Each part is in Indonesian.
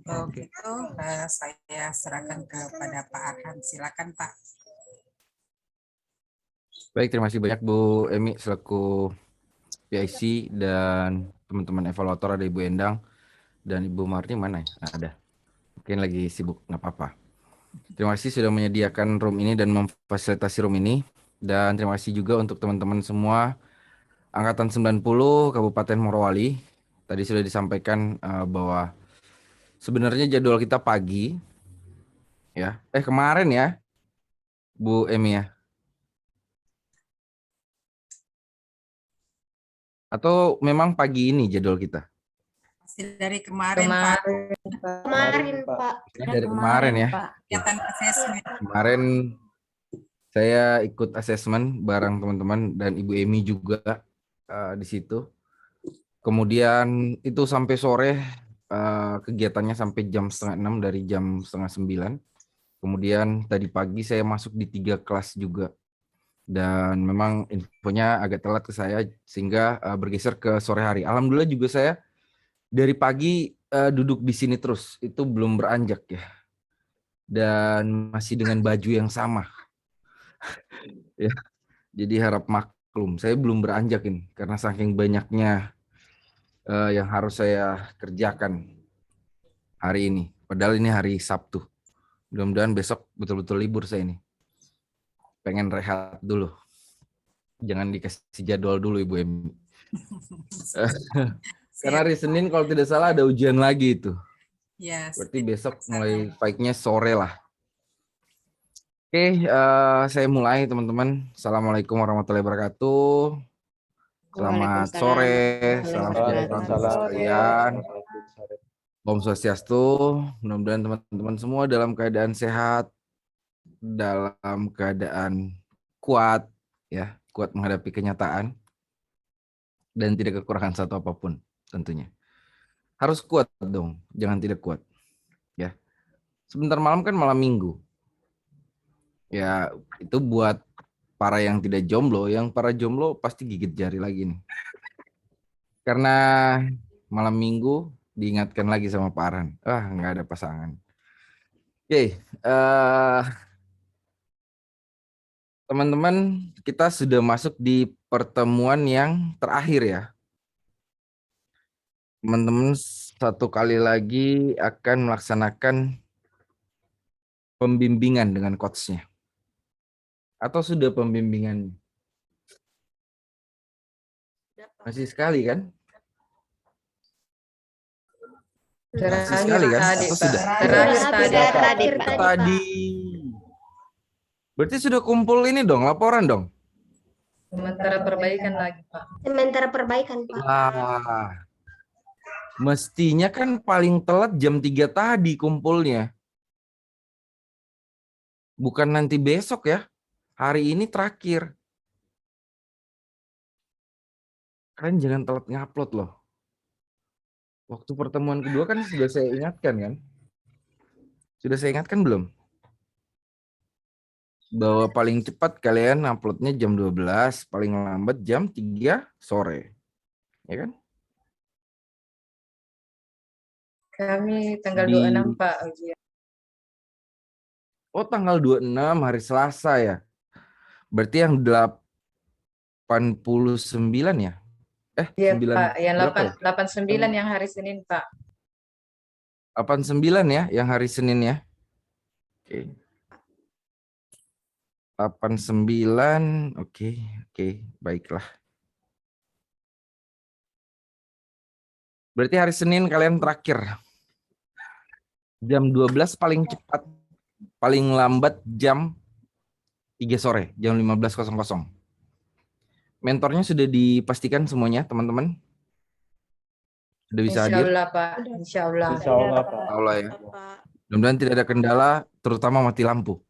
Kalau gitu saya serahkan kepada Pak Arhan. Silakan Pak. Baik, terima kasih banyak Bu Emi selaku PIC dan teman-teman evaluator, ada Ibu Endang dan Ibu Marni mana ya? Ada. Mungkin lagi sibuk, nggak apa-apa. Terima kasih sudah menyediakan room ini dan memfasilitasi room ini. Dan terima kasih juga untuk teman-teman semua Angkatan 90 Kabupaten Morowali. Tadi sudah disampaikan bahwa sebenarnya jadwal kita pagi, ya. Kemarin ya, Bu Emi ya. Atau memang pagi ini jadwal kita? Dari kemarin Pak. Kemarin Pak. Dari kemarin ya. Kegiatan asesmen. Kemarin saya ikut asesmen bareng teman-teman dan Ibu Emi juga di situ. Kemudian itu sampai sore, kegiatannya sampai jam 5:30 dari jam 8:30. Kemudian tadi pagi saya masuk di 3 kelas juga. Dan memang infonya agak telat ke saya sehingga bergeser ke sore hari. Alhamdulillah juga saya dari pagi duduk di sini terus, itu belum beranjak ya. Dan masih dengan baju yang sama. Ya. Jadi harap maklum, saya belum beranjak ini karena saking banyaknya yang harus saya kerjakan hari ini. Padahal ini hari Sabtu. Mudah-mudahan besok betul-betul libur saya ini. Pengen rehat dulu. Jangan dikasih jadwal dulu Ibu Emi. Karena hari Senin kalau tidak salah ada ujian lagi itu. Ya, Berarti besok mulai baiknya sore lah. Oke, saya mulai teman-teman. Assalamualaikum warahmatullahi wabarakatuh. Selamat sore, salam sejahtera sekalian. Om Swastiastu. Mudah-mudahan teman-teman semua dalam keadaan sehat, dalam keadaan kuat, ya, kuat menghadapi kenyataan, dan tidak kekurangan satu apapun tentunya. Harus kuat dong, jangan tidak kuat. Ya, sebentar malam kan malam minggu. Ya, itu buat para yang tidak jomblo, yang para jomblo pasti gigit jari lagi nih. Karena malam minggu diingatkan lagi sama Pak Arhan, nggak ada pasangan. Oke, teman-teman, kita sudah masuk di pertemuan yang terakhir ya. Teman-teman satu kali lagi akan melaksanakan pembimbingan dengan coachnya. Atau sudah pembimbingan? Masih sekali kan? Masih sekali kan? Atau sudah? Tadi. Berarti sudah kumpul ini dong, laporan dong? Sementara perbaikan lagi, Pak. Sementara perbaikan, Pak. Wah, mestinya kan paling telat jam 3 tadi kumpulnya. Bukan nanti besok ya. Hari ini terakhir. Kalian jangan telat ngupload loh. Waktu pertemuan kedua kan sudah saya ingatkan kan? Sudah saya ingatkan belum? Bahwa paling cepat kalian uploadnya jam 12, paling lambat jam 3 sore. Ya kan? Kami tanggal 26, Pak. Oh, tanggal 26 hari Selasa ya. Berarti yang 89 ya? Iya, 9 Pak. Yang berapa ya? 89 yang hari Senin, Pak. 89 ya, yang hari Senin ya. Oke. 89, oke, baiklah. Berarti hari Senin kalian terakhir. Jam 12 paling cepat, paling lambat jam 3 sore, jam 15.00. Mentornya sudah dipastikan semuanya, teman-teman? Sudah bisa hadir? Insya Allah, Pak. Insya Allah. Allah ya. Mudah-mudahan tidak ada kendala, terutama mati lampu.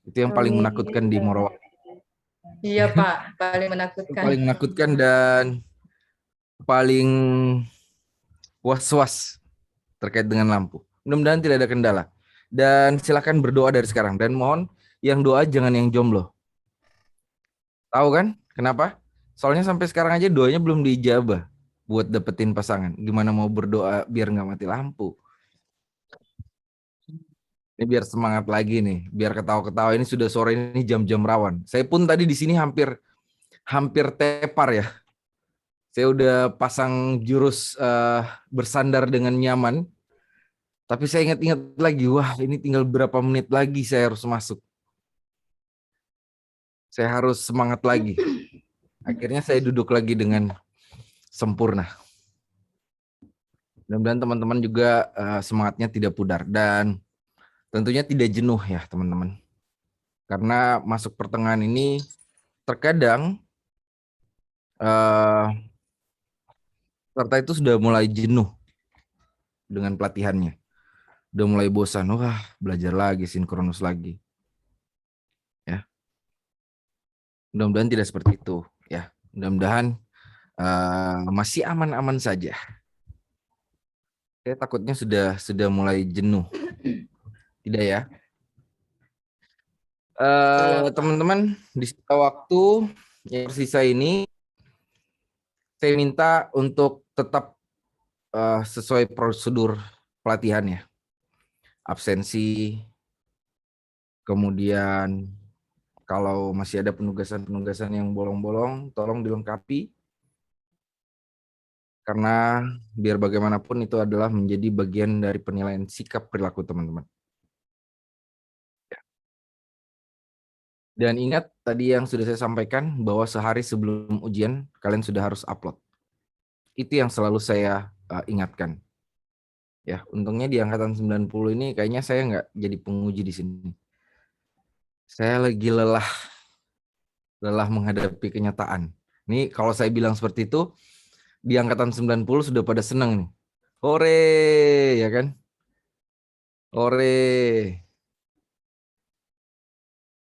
Itu yang paling menakutkan di Morowali. Iya, Pak. Paling menakutkan. Paling menakutkan dan paling was-was terkait dengan lampu. Mudah-mudahan tidak ada kendala. Dan silakan berdoa dari sekarang. Dan mohon yang doa jangan yang jomblo. Tahu kan kenapa? Soalnya sampai sekarang aja doanya belum diijabah buat dapetin pasangan. Gimana mau berdoa biar nggak mati lampu? Ini biar semangat lagi nih, biar ketawa-ketawa. Ini sudah sore, ini jam-jam rawan. Saya pun tadi di sini hampir tepar ya. Saya udah pasang jurus bersandar dengan nyaman. Tapi saya ingat-ingat lagi, wah ini tinggal berapa menit lagi saya harus masuk. Saya harus semangat lagi. Akhirnya saya duduk lagi dengan sempurna. Mudah-mudahan teman-teman juga semangatnya tidak pudar dan tentunya tidak jenuh ya teman-teman. Karena masuk pertengahan ini terkadang peserta itu sudah mulai jenuh dengan pelatihannya. Udah mulai bosan, wah belajar lagi, sinkronus lagi. Ya. Mudah-mudahan tidak seperti itu ya. Mudah-mudahan masih aman-aman saja. Saya takutnya sudah mulai jenuh. Tidak ya? Teman-teman, di sisa waktu yang tersisa ini saya minta untuk tetap sesuai prosedur pelatihan ya. Absensi, kemudian kalau masih ada penugasan-penugasan yang bolong-bolong, tolong dilengkapi. Karena biar bagaimanapun itu adalah menjadi bagian dari penilaian sikap perilaku teman-teman. Dan ingat tadi yang sudah saya sampaikan bahwa sehari sebelum ujian kalian sudah harus upload. Itu yang selalu saya ingatkan. Ya, untungnya di angkatan 90 ini kayaknya saya nggak jadi penguji di sini. Saya lagi lelah menghadapi kenyataan. Ini kalau saya bilang seperti itu, di angkatan 90 sudah pada senang nih. Hore, ya kan? Hore.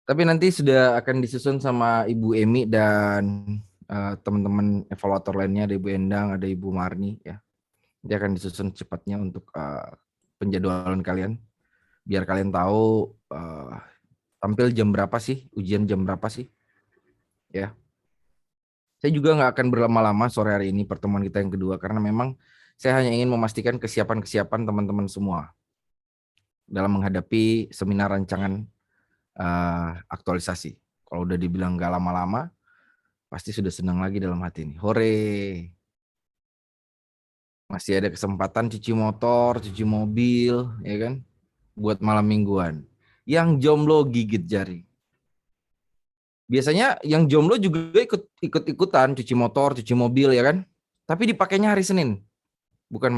Tapi nanti sudah akan disusun sama Ibu Emi dan teman-teman evaluator lainnya, ada Ibu Endang, ada Ibu Marni ya. Dia akan disusun cepatnya untuk penjadwalan kalian. Biar kalian tahu tampil jam berapa sih, ujian jam berapa sih. Ya. Saya juga nggak akan berlama-lama sore hari ini pertemuan kita yang kedua karena memang saya hanya ingin memastikan kesiapan teman-teman semua dalam menghadapi seminar rancangan aktualisasi. Kalau udah dibilang nggak lama-lama, pasti sudah senang lagi dalam hati ini. Hore! Masih ada kesempatan cuci motor, cuci mobil, ya kan? Buat malam mingguan. Yang jomblo gigit jari. Biasanya yang jomblo juga ikut-ikutan cuci motor, cuci mobil, ya kan? Tapi dipakainya hari Senin, bukan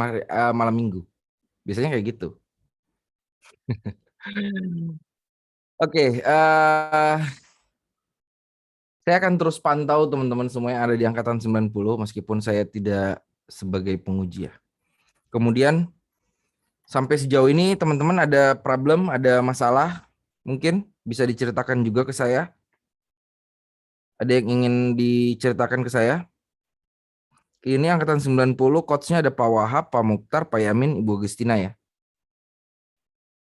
malam minggu. Biasanya kayak gitu. Oke, saya akan terus pantau teman-teman semua yang ada di angkatan 90 meskipun saya tidak sebagai penguji ya. Kemudian sampai sejauh ini teman-teman ada problem, ada masalah, mungkin bisa diceritakan juga ke saya. Ada yang ingin diceritakan ke saya? Ini angkatan 90, coach-nya ada Pak Wahab, Pak Mukhtar, Pak Yamin, Ibu Agustina ya.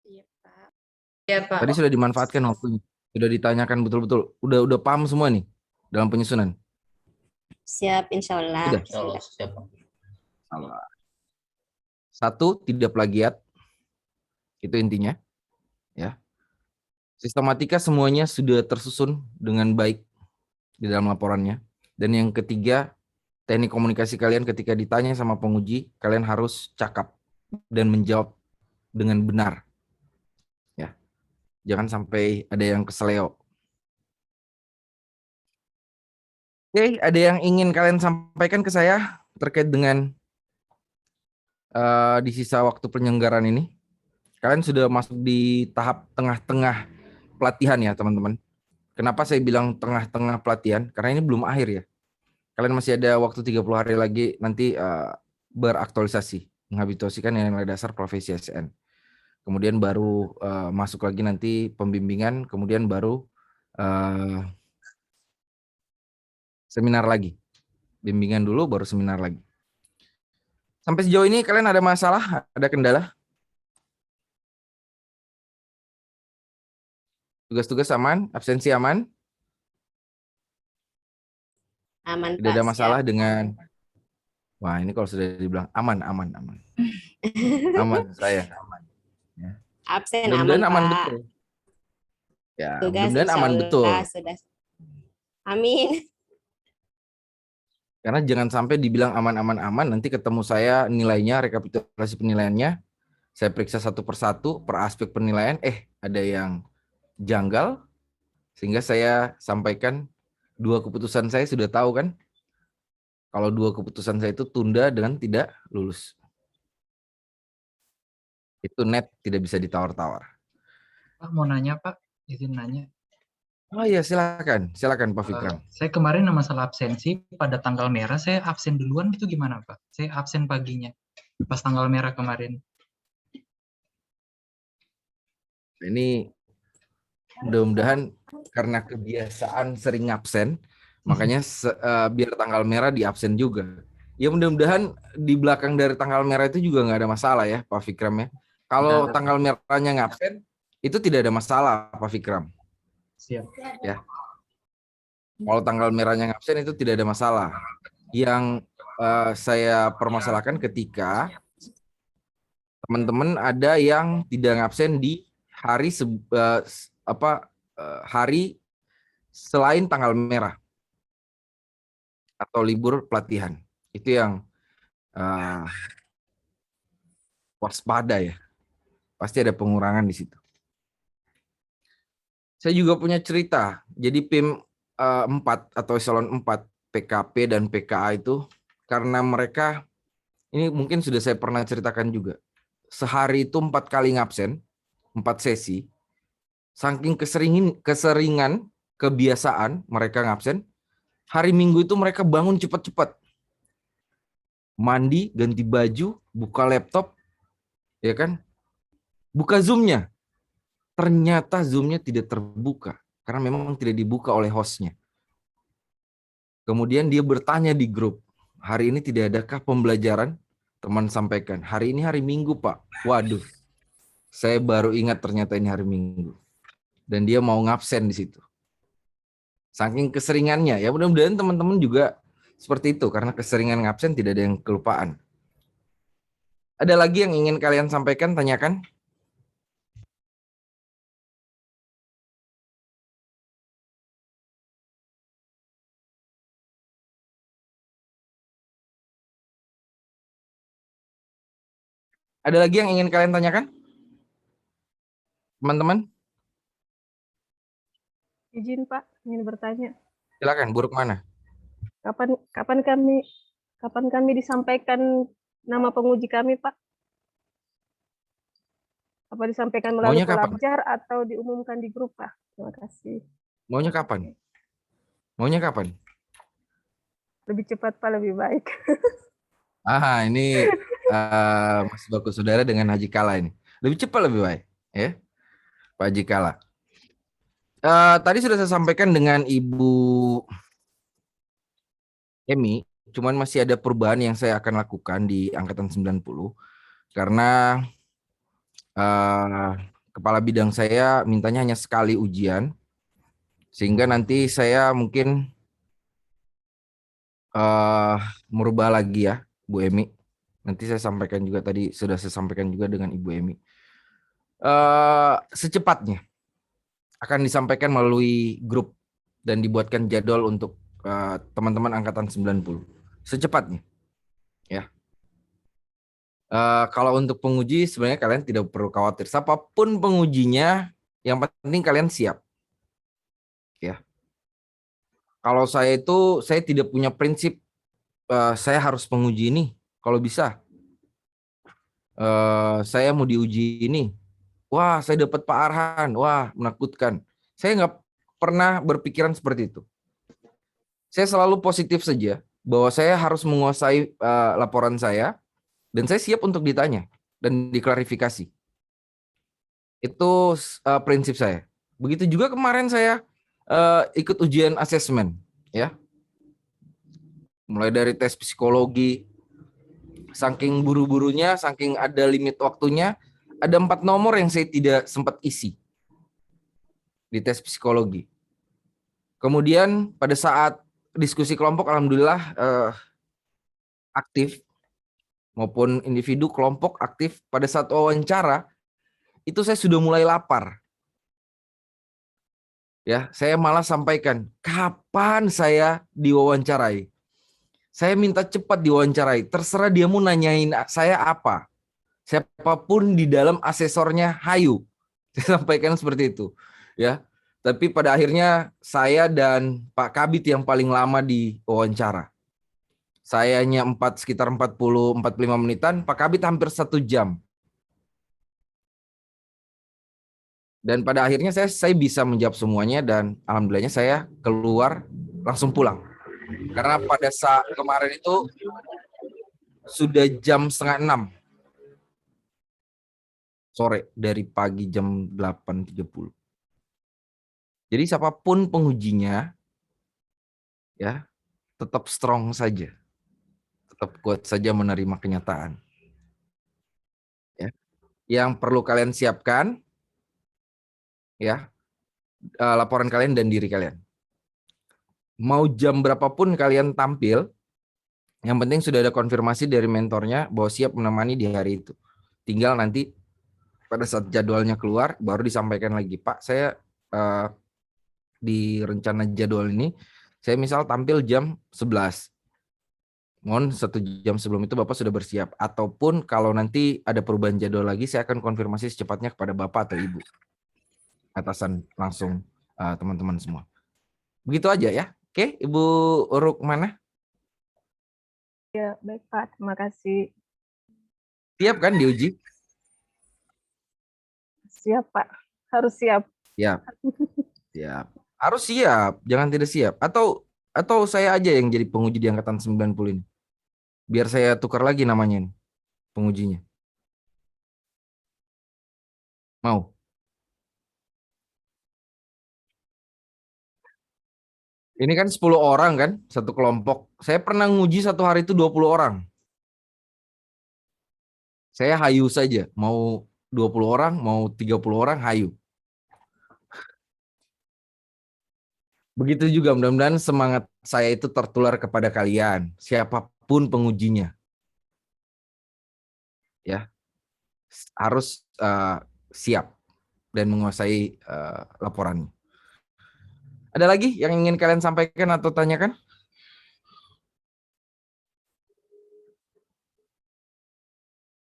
Iya, Pak. Iya, Pak. Tadi sudah dimanfaatkan waktunya. Sudah ditanyakan betul-betul. Udah paham semua nih dalam penyusunan. Siap, insya Allah. Sudah. Insyaallah siap. Salah. Satu, tidak plagiat. Itu intinya. Ya. Sistematika semuanya sudah tersusun dengan baik di dalam laporannya. Dan yang ketiga, teknik komunikasi kalian ketika ditanya sama penguji, kalian harus cakap dan menjawab dengan benar. Ya. Jangan sampai ada yang keseleo. Oke, ada yang ingin kalian sampaikan ke saya terkait dengan di sisa waktu penyelenggaraan ini? Kalian sudah masuk di tahap tengah-tengah pelatihan ya teman-teman. Kenapa saya bilang tengah-tengah pelatihan? Karena ini belum akhir ya. Kalian masih ada waktu 30 hari lagi nanti beraktualisasi, menghabituasikan nilai dasar profesi ASN. Kemudian baru masuk lagi nanti pembimbingan, kemudian baru seminar lagi. Bimbingan dulu baru seminar lagi. Sampai sejauh ini kalian ada masalah, ada kendala? Tugas-tugas aman, absensi aman? Aman, Tidak Pak. ada Siap. masalah dengan, wah ini kalau sudah dibilang aman. Aman saya, aman. Ya. Absen Mudah-mudahan aman, aman Pak. betul. Ya, Tugas mudah-mudahan insya aman betul. Allah sudah. Amin. Karena jangan sampai dibilang aman, nanti ketemu saya nilainya, rekapitulasi penilaiannya, saya periksa satu persatu per aspek penilaian, ada yang janggal, sehingga saya sampaikan 2 keputusan saya sudah tahu kan, kalau 2 keputusan saya itu tunda dengan tidak lulus. Itu net tidak bisa ditawar-tawar. Pak, mau nanya Pak, izin nanya. Oh iya, silakan Pak Fikram. Saya kemarin masalah absensi pada tanggal merah, saya absen duluan itu gimana Pak? Saya absen paginya, pas tanggal merah kemarin. Ini mudah-mudahan karena kebiasaan sering absen, makanya biar tanggal merah di absen juga. Ya mudah-mudahan di belakang dari tanggal merah itu juga nggak ada masalah ya Pak Fikram ya. Kalau tanggal merahnya ngabsen, itu tidak ada masalah Pak Fikram. Siap. Ya. Kalau tanggal merahnya ngabsen itu tidak ada masalah. Yang saya permasalahkan ketika teman-teman ada yang tidak ngabsen di hari hari selain tanggal merah atau libur pelatihan. Itu yang waspada ya. Pasti ada pengurangan di situ. Saya juga punya cerita. Jadi PIM 4 atau eselon 4 PKP dan PKA itu karena mereka, ini mungkin sudah saya pernah ceritakan juga, sehari itu 4 kali ngabsen, 4 sesi, saking keseringan kebiasaan mereka ngabsen, hari Minggu itu mereka bangun cepat-cepat, mandi, ganti baju, buka laptop, ya kan, buka Zoom-nya. Ternyata Zoom-nya tidak terbuka karena memang tidak dibuka oleh hostnya. Kemudian dia bertanya di grup, hari ini tidak adakah pembelajaran? Teman sampaikan, hari ini hari Minggu Pak. Waduh, saya baru ingat ternyata ini hari Minggu. Dan dia mau ngabsen di situ. Saking keseringannya, ya mudah-mudahan teman-teman juga seperti itu, karena keseringan ngabsen tidak ada yang kelupaan. Ada lagi yang ingin kalian sampaikan, tanyakan? Ada lagi yang ingin kalian tanyakan? Teman-teman? Izin Pak, ingin bertanya. Silakan, buruk mana? Kapan kami disampaikan nama penguji kami, Pak? Apa disampaikan melalui Maunya kapan? pelajar atau diumumkan di grup, Pak? Terima kasih. Maunya kapan? Maunya kapan? Lebih cepat, Pak, lebih baik. Ini Mas Baku Saudara dengan Haji Kala ini. Lebih cepat lebih baik, ya. Pak Haji Kala. Tadi sudah saya sampaikan dengan Ibu Emi, cuman masih ada perubahan yang saya akan lakukan di angkatan 90 karena kepala bidang saya mintanya hanya sekali ujian, sehingga nanti saya mungkin merubah lagi ya, Bu Emi. Nanti saya sampaikan juga, tadi sudah saya sampaikan juga dengan Ibu Emi. Secepatnya akan disampaikan melalui grup dan dibuatkan jadwal untuk teman-teman angkatan 90. Secepatnya. Ya. Kalau untuk penguji sebenarnya kalian tidak perlu khawatir. Siapapun pengujinya, yang penting kalian siap. Ya. Kalau saya itu, saya tidak punya prinsip saya harus penguji ini. Kalau bisa, saya mau diuji ini. Wah, saya dapat Pak Arhan. Wah, menakutkan. Saya nggak pernah berpikiran seperti itu. Saya selalu positif saja bahwa saya harus menguasai laporan saya dan saya siap untuk ditanya dan diklarifikasi. Itu prinsip saya. Begitu juga kemarin saya ikut ujian asesmen, ya. Mulai dari tes psikologi, saking buru-burunya, saking ada limit waktunya, ada 4 nomor yang saya tidak sempat isi di tes psikologi. Kemudian pada saat diskusi kelompok, alhamdulillah aktif, maupun individu kelompok aktif. Pada saat wawancara, itu saya sudah mulai lapar. Ya, saya malah sampaikan, kapan saya diwawancarai? Saya minta cepat diwawancarai. Terserah dia mau nanyain saya apa. Siapapun di dalam asesornya, hayu. Saya sampaikan seperti itu. Ya, tapi pada akhirnya saya dan Pak Kabit yang paling lama diwawancara. Sayanya sekitar 45 menitan, Pak Kabit hampir 1 jam. Dan pada akhirnya saya bisa menjawab semuanya dan alhamdulillahnya saya keluar langsung pulang. Karena pada saat kemarin itu sudah jam 5:30 sore dari pagi jam 8.30. Jadi siapapun pengujinya ya tetap strong saja. Tetap kuat saja menerima kenyataan. Ya. Yang perlu kalian siapkan ya laporan kalian dan diri kalian. Mau jam berapapun kalian tampil, yang penting sudah ada konfirmasi dari mentornya bahwa siap menemani di hari itu. Tinggal nanti pada saat jadwalnya keluar baru disampaikan lagi, Pak, saya di rencana jadwal ini saya misal tampil jam 11. Mohon 1 jam sebelum itu Bapak sudah bersiap. Ataupun kalau nanti ada perubahan jadwal lagi, saya akan konfirmasi secepatnya kepada Bapak atau Ibu. Atasan langsung teman-teman semua. Begitu aja ya. Oke, Ibu Rukmana. Ya, baik Pak. Terima kasih. Siap kan diuji? Siap Pak. Harus siap. Siap. Siap. Harus siap, jangan tidak siap. Atau saya aja yang jadi penguji di angkatan 90 ini. Biar saya tukar lagi namanya nih, pengujinya. Mau? Ini kan 10 orang kan, satu kelompok. Saya pernah nguji satu hari itu 20 orang. Saya hayu saja, mau 20 orang, mau 30 orang, hayu. Begitu juga mudah-mudahan semangat saya itu tertular kepada kalian, siapapun pengujinya. Ya, harus siap dan menguasai laporannya. Ada lagi yang ingin kalian sampaikan atau tanyakan?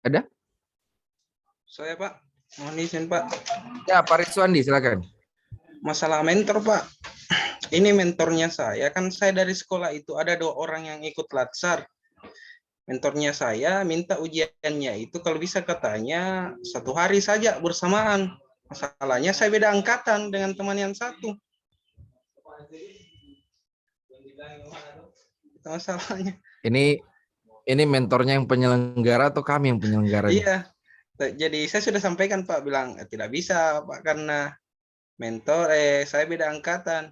Ada? Saya Pak, mohon izin Pak. Ya, Pak Rizwandi, silakan. Masalah mentor Pak. Ini mentornya saya, kan saya dari sekolah itu ada 2 orang yang ikut latsar. Mentornya saya minta ujiannya itu kalau bisa katanya 1 hari saja bersamaan. Masalahnya saya beda angkatan dengan teman yang satu. Itu masalahnya. Ini mentornya yang penyelenggara atau kami yang penyelenggara? Iya. Jadi saya sudah sampaikan Pak, bilang tidak bisa Pak karena mentor saya beda angkatan.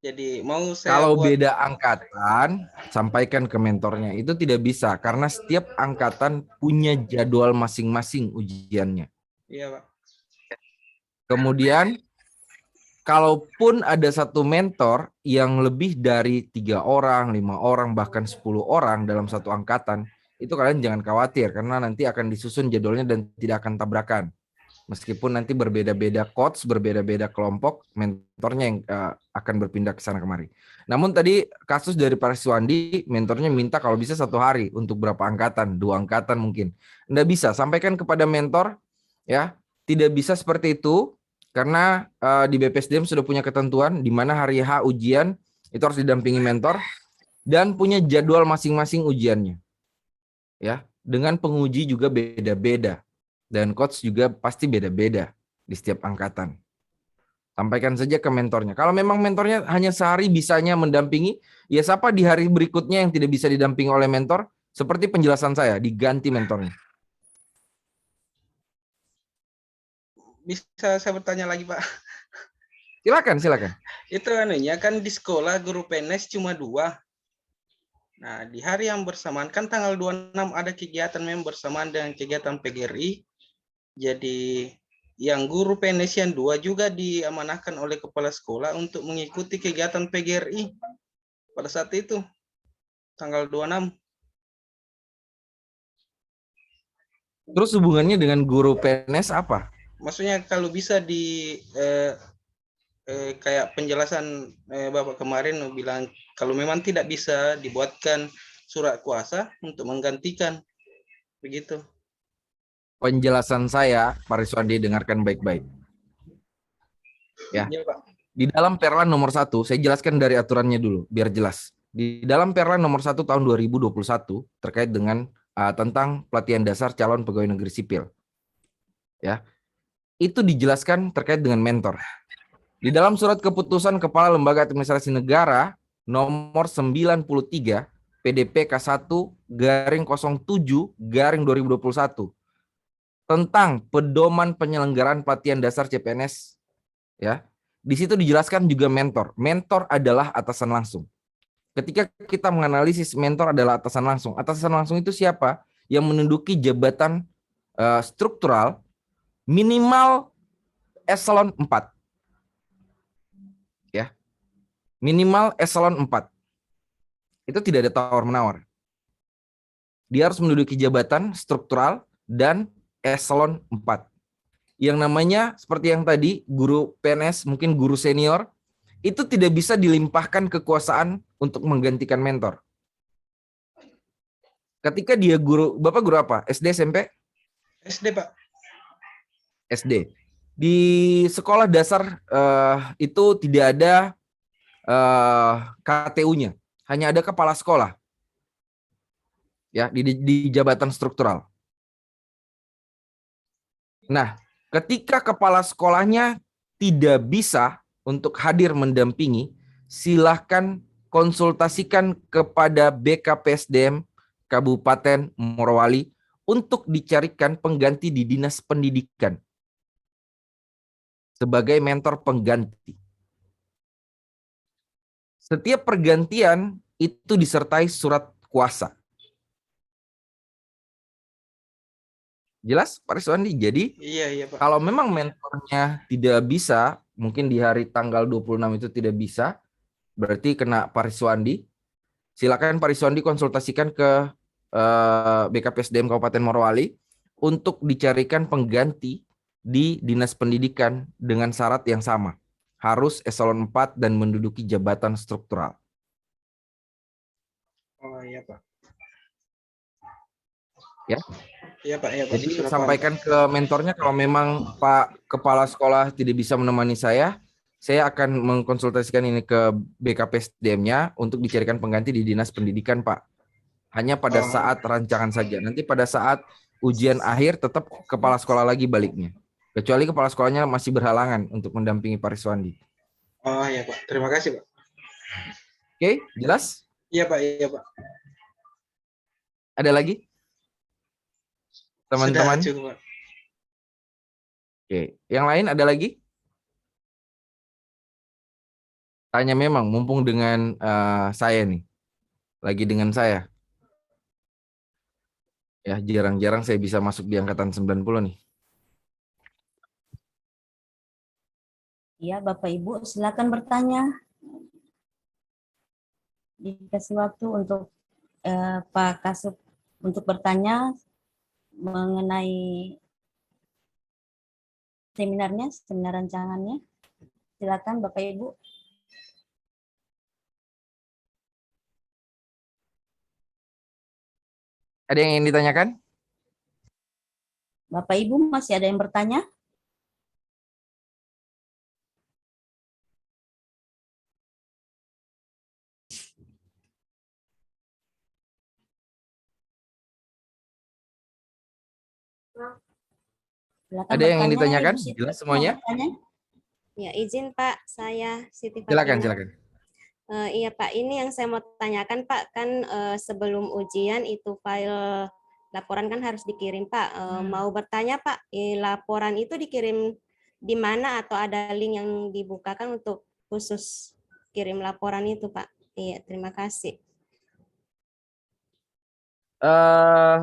Jadi mau saya Kalau buat... beda angkatan, sampaikan ke mentornya. Itu tidak bisa karena setiap angkatan punya jadwal masing-masing ujiannya. Iya Pak. Kemudian, kalaupun ada satu mentor yang lebih dari 3 orang, 5 orang, bahkan 10 orang dalam satu angkatan, itu kalian jangan khawatir karena nanti akan disusun jadwalnya dan tidak akan tabrakan. Meskipun nanti berbeda-beda coach, berbeda-beda kelompok, mentornya yang akan berpindah ke sana kemari. Namun tadi kasus dari Pak Rizwandi, mentornya minta kalau bisa 1 hari untuk berapa angkatan, 2 angkatan mungkin. Nggak bisa, sampaikan kepada mentor, ya tidak bisa seperti itu, karena di BPSDM sudah punya ketentuan di mana hari H ujian itu harus didampingi mentor dan punya jadwal masing-masing ujiannya. Ya, dengan penguji juga beda-beda. Dan coach juga pasti beda-beda di setiap angkatan. Sampaikan saja ke mentornya. Kalau memang mentornya hanya sehari bisanya mendampingi, ya siapa di hari berikutnya yang tidak bisa didampingi oleh mentor, seperti penjelasan saya, diganti mentornya. Bisa saya bertanya lagi Pak? Silakan. Itu anunya kan di sekolah guru PNS cuma 2. Nah, di hari yang bersamaan kan tanggal 26 ada kegiatan memang bersamaan dengan kegiatan PGRI. Jadi yang guru PNS yang 2 juga diamanahkan oleh kepala sekolah untuk mengikuti kegiatan PGRI pada saat itu tanggal 26. Terus hubungannya dengan guru PNS apa? maksudnya kalau bisa di kayak penjelasan Bapak kemarin bilang kalau memang tidak bisa dibuatkan surat kuasa untuk menggantikan begitu. Penjelasan saya, Pak Riswandi, dengarkan baik-baik. Ya. Iya, Pak. Di dalam Perlan nomor 1, saya jelaskan dari aturannya dulu, biar jelas. Di dalam Perlan nomor 1 tahun 2021 terkait dengan tentang pelatihan dasar calon pegawai negeri sipil. Ya. Itu dijelaskan terkait dengan mentor. Di dalam surat keputusan Kepala Lembaga Administrasi Negara nomor 93 PDP K1 garing 07 garing 2021 tentang pedoman penyelenggaraan pelatihan dasar CPNS, ya. Di situ dijelaskan juga mentor. Mentor adalah atasan langsung. Ketika kita menganalisis mentor adalah atasan langsung. Atasan langsung itu siapa? Yang menduduki jabatan struktural minimal eselon 4. Ya. Minimal eselon 4. Itu tidak ada tawar-menawar. Dia harus menduduki jabatan struktural dan eselon 4. Yang namanya seperti yang tadi, guru PNS, mungkin guru senior, itu tidak bisa dilimpahkan kekuasaan untuk menggantikan mentor. Ketika dia guru, Bapak guru apa? SD, SMP? SD, Pak. SD. Di sekolah dasar itu tidak ada KTU-nya. Hanya ada kepala sekolah. Ya, di jabatan struktural. Nah, ketika kepala sekolahnya tidak bisa untuk hadir mendampingi, silahkan konsultasikan kepada BKPSDM Kabupaten Morowali untuk dicarikan pengganti di Dinas Pendidikan sebagai mentor pengganti. Setiap pergantian itu disertai surat kuasa. Jelas, Pak Riswandi? Jadi, Iya, Pak. kalau memang mentornya tidak bisa, mungkin di hari tanggal 26 itu tidak bisa, berarti kena Pak Riswandi. Silakan Pak Riswandi konsultasikan ke BKPSDM Kabupaten Morowali untuk dicarikan pengganti di Dinas Pendidikan dengan syarat yang sama. Harus eselon 4 dan menduduki jabatan struktural. Oh, iya, Pak. Ya. Iya, Pak. Iya, Pak. Jadi Sudah paham, sampaikan Pak. ke mentornya kalau memang Pak Kepala Sekolah tidak bisa menemani saya akan mengkonsultasikan ini ke BKPSDM-nya untuk dicarikan pengganti di Dinas Pendidikan, Pak. Hanya pada saat rancangan saja. Nanti pada saat ujian akhir tetap kepala sekolah lagi baliknya. Kecuali kepala sekolahnya masih berhalangan untuk mendampingi Pak Riswandi. Oh, iya, Pak. Terima kasih, Pak. Oke, jelas? Iya, Pak. Iya, Pak. Ada lagi? Teman-teman? Sudah cukup, Pak. Oke, yang lain ada lagi? Tanya memang, mumpung dengan saya nih. Lagi dengan saya. Ya, jarang-jarang saya bisa masuk di angkatan 90 nih. Iya, Bapak Ibu, silakan bertanya. Dikasih waktu untuk Pak Kasub untuk bertanya mengenai seminar rancangannya. Silakan Bapak Ibu. Ada yang ingin ditanyakan? Bapak Ibu masih ada yang bertanya? Silakan Ada yang ingin bertanya, ditanyakan? Ibu Siti. Jelas semuanya? Mau bertanya? Ya, izin Pak, saya Siti Silakan, Fatimah. silakan. Iya Pak, ini yang saya mau tanyakan Pak, kan sebelum ujian itu file laporan kan harus dikirim Pak. Mau bertanya Pak, laporan itu dikirim di mana atau ada link yang dibukakan untuk khusus kirim laporan itu Pak? Iya, terima kasih.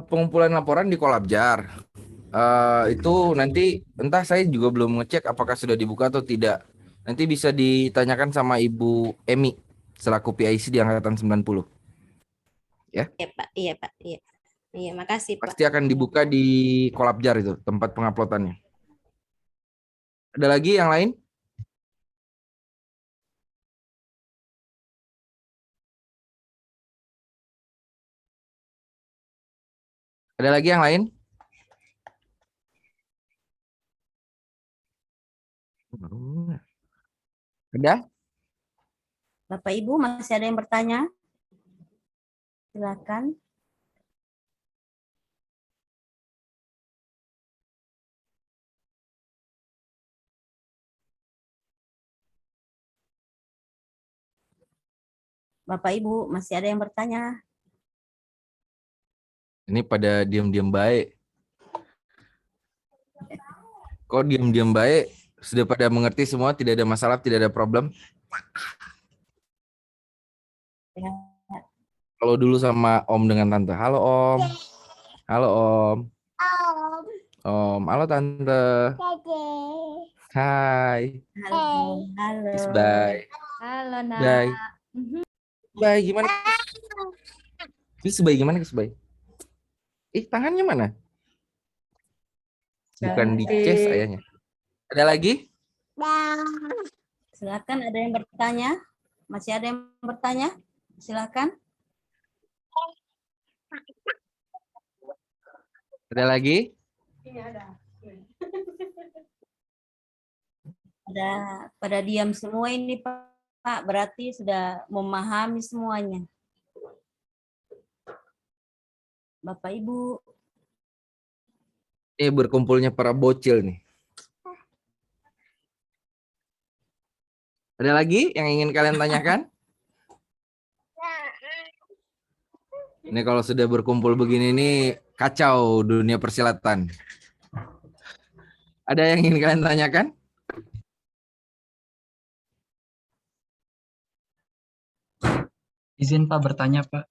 Pengumpulan laporan di Kolabjar. Itu nanti entah saya juga belum ngecek apakah sudah dibuka atau tidak. Nanti bisa ditanyakan sama Ibu Emi selaku PIC di angkatan 90. Ya. Iya Pak, iya Pak, iya. Iya, makasih Pak. Pasti akan dibuka di Kolabjar itu tempat penguploadannya. Ada lagi yang lain? Ada lagi yang lain? Ada? Bapak Ibu masih ada yang bertanya? Silakan. Bapak Ibu masih ada yang bertanya? Ini pada diam-diam baik. Kok diam-diam baik? Sudah pada mengerti semua? Tidak ada masalah, tidak ada problem? Ya. Kalau dulu sama Om dengan Tante. Halo Om. Halo Om. Om. Halo Tante. Hai. Halo. Halo. Bye. Halo, Nak. Bye. Bye. Gimana? Bye gimana Bye? Tangannya mana? Bukan di chest Cantik. ayahnya. Ada lagi? Silakan, ada yang bertanya? Masih ada yang bertanya? Silakan. Ada lagi? Pada diam semua ini Pak, berarti sudah memahami semuanya. Bapak Ibu. Ini berkumpulnya para bocil nih. Ada lagi yang ingin kalian tanyakan? Ini kalau sudah berkumpul begini nih kacau dunia persilatan. Ada yang ingin kalian tanyakan? Izin Pak bertanya Pak.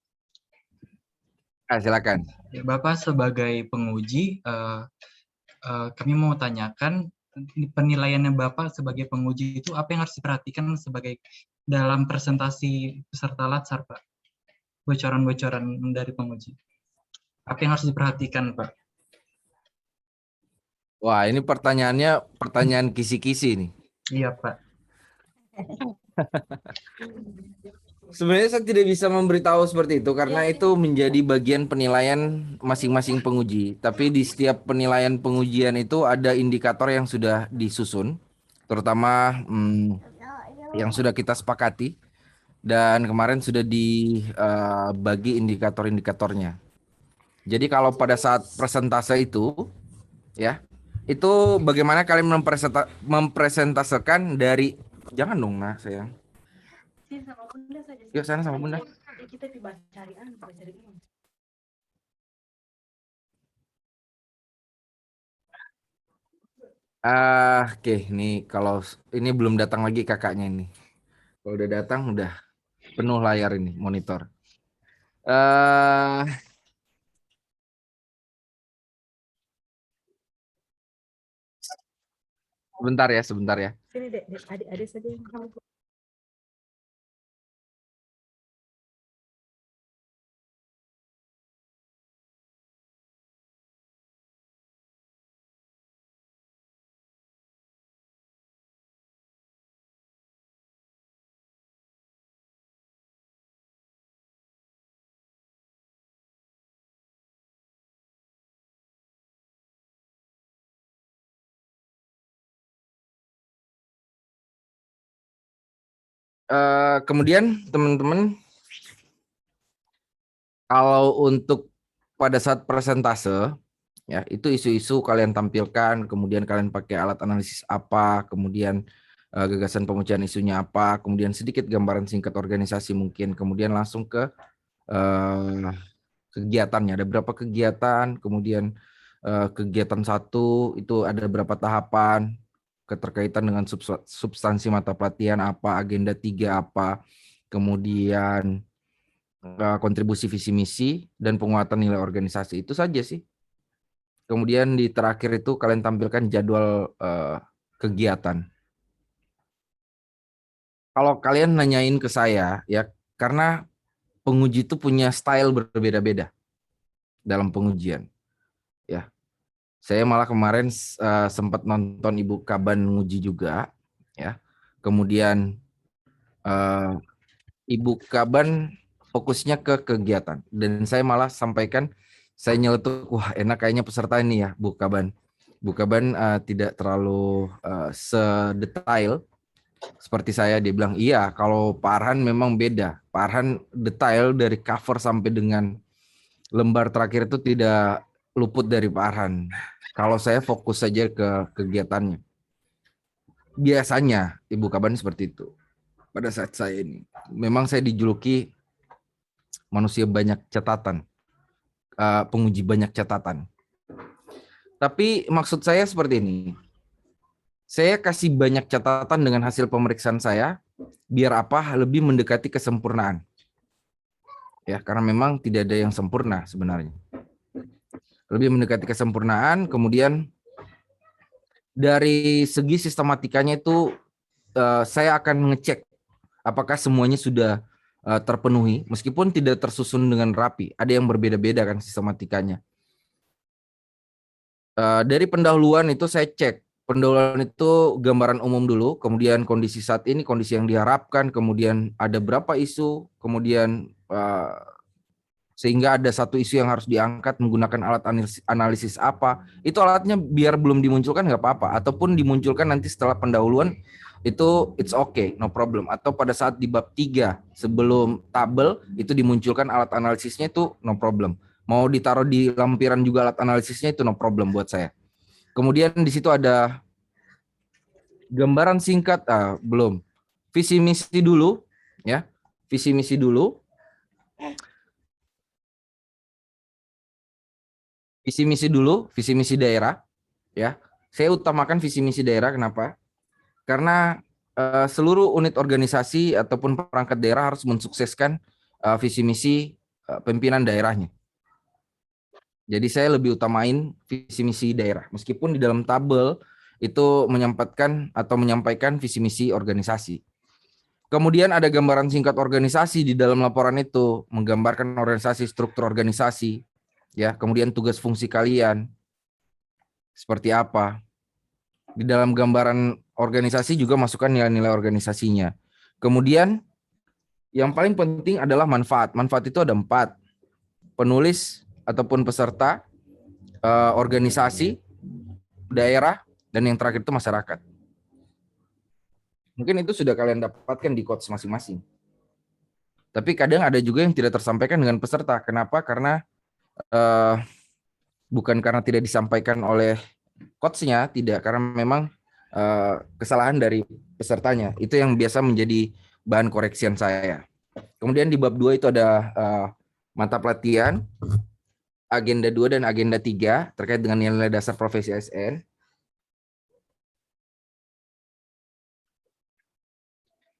Silakan. Ya, Bapak sebagai penguji, kami mau tanyakan penilaiannya Bapak sebagai penguji itu apa yang harus diperhatikan sebagai dalam presentasi peserta latsar Pak? Bocoran-bocoran dari penguji. Apa yang harus diperhatikan Pak? Wah, ini pertanyaannya pertanyaan kisi-kisi nih. Iya Pak. Sebenarnya saya tidak bisa memberitahu seperti itu karena itu menjadi bagian penilaian masing-masing penguji. Tapi di setiap penilaian pengujian itu ada indikator yang sudah disusun, terutama yang sudah kita sepakati dan kemarin sudah dibagi indikator-indikatornya. Jadi kalau pada saat presentase itu, ya, itu bagaimana kalian mempresentasekan dari, jangan dong nah sayang. Yuk sana sama bunda. Oke, ini kalau ini belum datang lagi kakaknya ini. Kalau udah datang udah penuh layar ini monitor. Sebentar ya. Sini dek, adik saja yang kamu. Kemudian teman-teman, kalau untuk pada saat presentase, ya itu isu-isu kalian tampilkan, kemudian kalian pakai alat analisis apa, kemudian gagasan pemecahan isunya apa, kemudian sedikit gambaran singkat organisasi mungkin, kemudian langsung ke kegiatannya. Ada berapa kegiatan, kemudian kegiatan 1 itu ada berapa tahapan, keterkaitan dengan substansi mata pelatihan apa, agenda 3 apa, kemudian kontribusi visi misi dan penguatan nilai organisasi. Itu saja sih. Kemudian di terakhir itu kalian tampilkan jadwal kegiatan. Kalau kalian nanyain ke saya ya, karena penguji itu punya style berbeda-beda dalam pengujian. Ya. Saya malah kemarin sempat nonton Ibu Kaban nguji juga, ya. Kemudian Ibu Kaban fokusnya ke kegiatan, dan saya malah sampaikan, saya nyeletuk, wah enak kayaknya peserta ini ya, Bu Kaban. Bu Kaban tidak terlalu sedetail seperti saya. Dia bilang, iya kalau Pak Arhan memang beda. Pak Arhan detail dari cover sampai dengan lembar terakhir itu tidak luput dari Pak Arhan. Kalau saya fokus saja ke kegiatannya. Biasanya Ibu Kaban seperti itu. Pada saat saya ini, memang saya dijuluki manusia banyak catatan, penguji banyak catatan. Tapi maksud saya seperti ini. Saya kasih banyak catatan dengan hasil pemeriksaan saya, biar apa? Lebih mendekati kesempurnaan. Ya, karena memang tidak ada yang sempurna sebenarnya. Lebih mendekati kesempurnaan, kemudian dari segi sistematikanya itu saya akan ngecek apakah semuanya sudah terpenuhi, meskipun tidak tersusun dengan rapi. Ada yang berbeda-beda kan sistematikanya. Dari pendahuluan itu saya cek. Pendahuluan itu gambaran umum dulu, kemudian kondisi saat ini, kondisi yang diharapkan, kemudian ada berapa isu, kemudian sehingga ada satu isu yang harus diangkat menggunakan alat analisis apa. Itu alatnya biar belum dimunculkan nggak apa-apa, ataupun dimunculkan nanti setelah pendahuluan, itu it's okay, no problem. Atau pada saat di bab 3 sebelum tabel itu dimunculkan alat analisisnya, itu no problem. Mau ditaruh di lampiran juga alat analisisnya, itu no problem buat saya. Kemudian di situ ada gambaran singkat, belum. Visi misi dulu, ya. Visi misi dulu. Visi misi dulu, visi misi daerah, ya. Saya utamakan visi misi daerah, kenapa? Karena seluruh unit organisasi ataupun perangkat daerah harus mensukseskan visi misi pimpinan daerahnya. Jadi saya lebih utamain visi misi daerah, meskipun di dalam tabel itu menyampaikan visi misi organisasi. Kemudian ada gambaran singkat organisasi di dalam laporan itu, menggambarkan organisasi, struktur organisasi, ya. Kemudian tugas fungsi kalian seperti apa. Di dalam gambaran organisasi juga masukkan nilai-nilai organisasinya. Kemudian yang paling penting adalah manfaat. Manfaat itu ada 4. Penulis ataupun peserta, organisasi, daerah, dan yang terakhir itu masyarakat. Mungkin itu sudah kalian dapatkan di quotes masing-masing. Tapi kadang ada juga yang tidak tersampaikan dengan peserta. Kenapa? Karena bukan karena tidak disampaikan oleh coachnya, tidak, karena memang kesalahan dari pesertanya. Itu yang biasa menjadi bahan koreksian saya. Kemudian di bab 2 itu ada mata pelatihan, agenda 2 dan agenda 3 terkait dengan nilai dasar profesi ASN.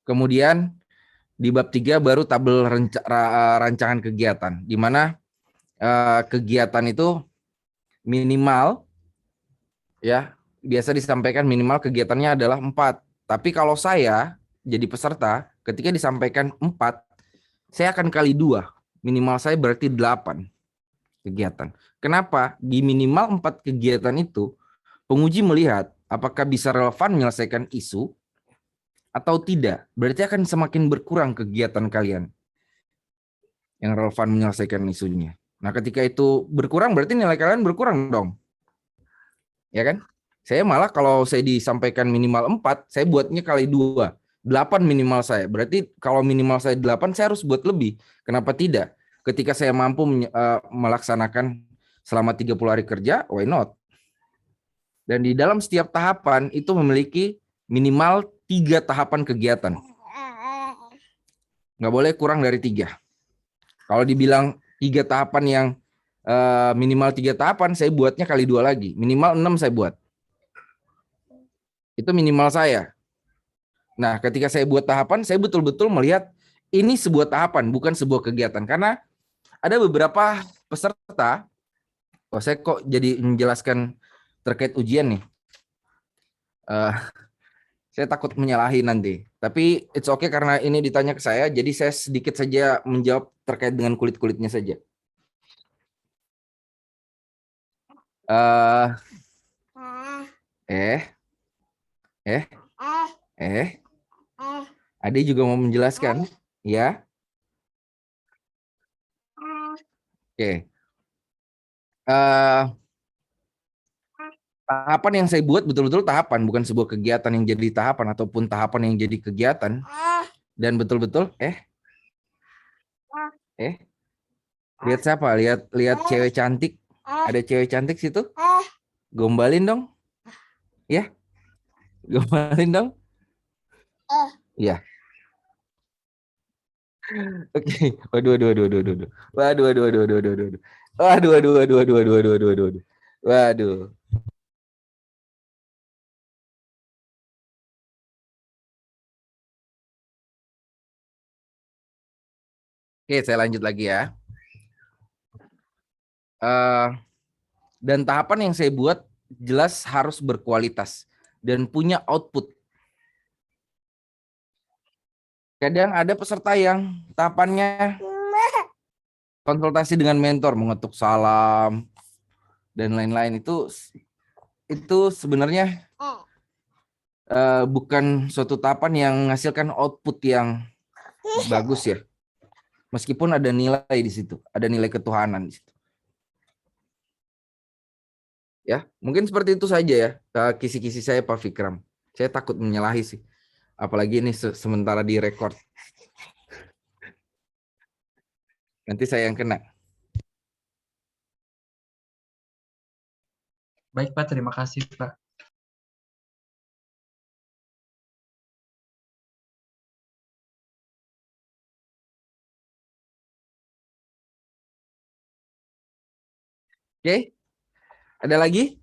Kemudian di bab 3 baru tabel rancangan kegiatan, di mana kegiatan itu minimal, ya, biasa disampaikan minimal kegiatannya adalah 4. Tapi kalau saya jadi peserta, ketika disampaikan 4, saya akan kali 2. Minimal saya berarti 8 kegiatan. Kenapa? Di minimal 4 kegiatan itu, penguji melihat apakah bisa relevan menyelesaikan isu atau tidak. Berarti akan semakin berkurang kegiatan kalian yang relevan menyelesaikan isunya. Nah, ketika itu berkurang, berarti nilai kalian berkurang dong. Ya kan? Saya malah kalau saya disampaikan minimal 4, saya buatnya kali 2. 8 minimal saya. Berarti kalau minimal saya 8, saya harus buat lebih. Kenapa tidak? Ketika saya mampu melaksanakan selama 30 hari kerja, why not? Dan di dalam setiap tahapan itu memiliki minimal 3 tahapan kegiatan. Nggak boleh kurang dari 3. Kalau dibilang 3 tahapan yang minimal 3 tahapan, saya buatnya kali 2 lagi. Minimal 6 saya buat. Itu minimal saya. Nah, ketika saya buat tahapan, saya betul-betul melihat ini sebuah tahapan, bukan sebuah kegiatan. Karena ada beberapa peserta, saya kok jadi menjelaskan terkait ujian nih. Saya takut menyalahi nanti. Tapi it's okay karena ini ditanya ke saya, jadi saya sedikit saja menjawab terkait dengan kulit-kulitnya saja. Eh, eh, eh, eh. Ade juga mau menjelaskan, ya? Oke. Tahapan yang saya buat betul-betul tahapan, bukan sebuah kegiatan yang jadi tahapan ataupun tahapan yang jadi kegiatan. Dan betul-betul, lihat siapa? Lihat cewek cantik. Ada cewek cantik situ? Gombalin dong. Ya. Gombalin dong. Ya. Oke. Waduh, waduh, waduh, waduh, waduh. Waduh, waduh, waduh, waduh, waduh, waduh. Waduh, waduh, waduh, waduh, waduh, waduh, waduh, waduh, waduh. Waduh. Oke, saya lanjut lagi ya. Dan tahapan yang saya buat jelas harus berkualitas dan punya output. Kadang ada peserta yang tahapannya konsultasi dengan mentor, mengetuk salam dan lain-lain, itu sebenarnya bukan suatu tahapan yang menghasilkan output yang bagus ya. Meskipun ada nilai di situ, ada nilai ketuhanan di situ. Ya, mungkin seperti itu saja ya kisi-kisi saya Pak Fikram. Saya takut menyalahi sih. Apalagi ini sementara di record. Nanti saya yang kena. Baik Pak, terima kasih Pak. Oke, ada lagi?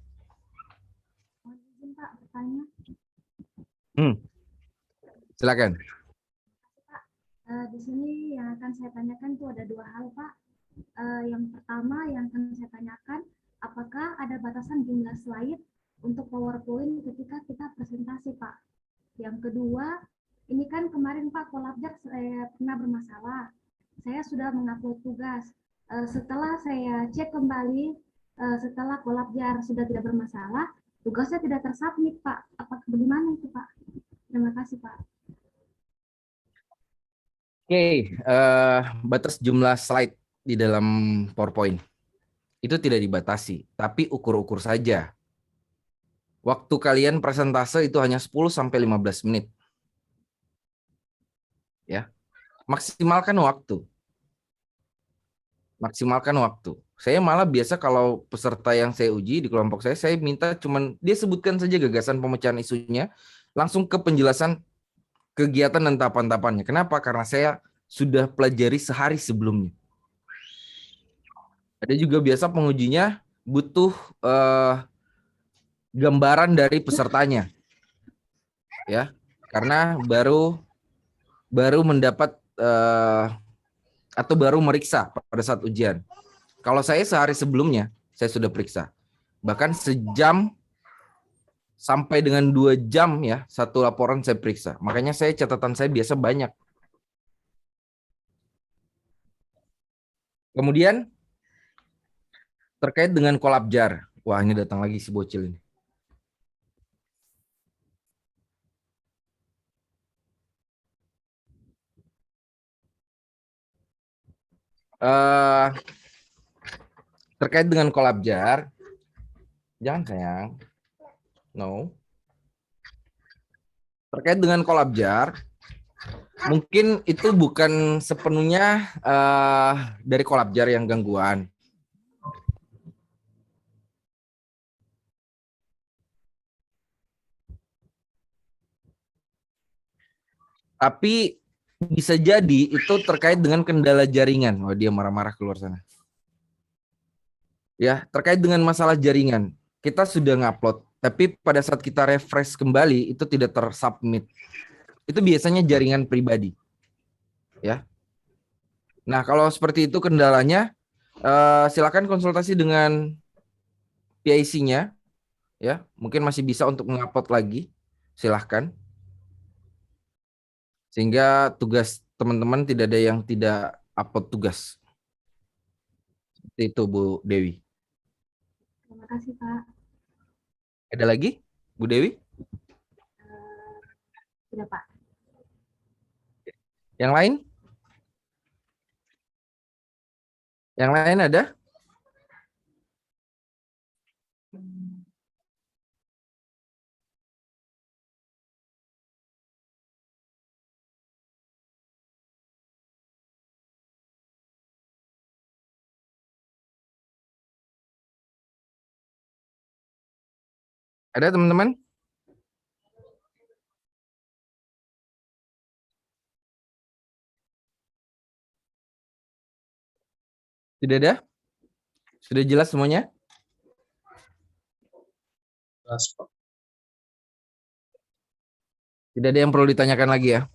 Pak, bertanya. Silakan. Di sini yang akan saya tanyakan itu ada dua hal, Pak. Yang pertama yang akan saya tanyakan, apakah ada batasan jumlah slide untuk PowerPoint ketika kita presentasi, Pak? Yang kedua, ini kan kemarin Pak Kolabjar saya pernah bermasalah. Saya sudah mengupload tugas. Setelah saya cek kembali, setelah Kolabjar sudah tidak bermasalah, tugasnya tidak tersubmit, Pak. Apakah bagaimana itu, Pak? Terima kasih, Pak. Oke, batas jumlah slide di dalam PowerPoint itu tidak dibatasi, tapi ukur-ukur saja. Waktu kalian presentase itu hanya 10-15 menit. Ya. Maksimalkan waktu. Maksimalkan waktu. Saya malah biasa kalau peserta yang saya uji di kelompok saya minta cuman dia sebutkan saja gagasan pemecahan isunya, langsung ke penjelasan kegiatan dan tahapan-tahapannya. Kenapa? Karena saya sudah pelajari sehari sebelumnya. Ada juga biasa pengujinya butuh gambaran dari pesertanya, ya, karena baru mendapat atau baru meriksa pada saat ujian. Kalau saya sehari sebelumnya saya sudah periksa, bahkan sejam sampai dengan 2 jam ya, satu laporan saya periksa. Makanya catatan saya biasa banyak. Kemudian terkait dengan kolabjar. Wah, ini datang lagi si bocil ini. Terkait dengan kolabjar, jangan sayang. No. Terkait dengan kolabjar, mungkin itu bukan sepenuhnya dari kolabjar yang gangguan. Tapi bisa jadi itu terkait dengan kendala jaringan. Oh, dia marah-marah keluar sana. Ya, terkait dengan masalah jaringan. Kita sudah ngupload, tapi pada saat kita refresh kembali itu tidak tersubmit. Itu biasanya jaringan pribadi. Ya. Nah, kalau seperti itu kendalanya, silakan konsultasi dengan PIC-nya. Ya, mungkin masih bisa untuk mengupload lagi. Silahkan. Sehingga tugas teman-teman tidak ada yang tidak upload tugas. Seperti itu, Bu Dewi. Terima kasih Pak. Ada lagi, Bu Dewi? Sudah Pak. Yang lain? Yang lain ada? Ada teman-teman? Tidak ada? Sudah jelas semuanya? Tidak ada yang perlu ditanyakan lagi ya?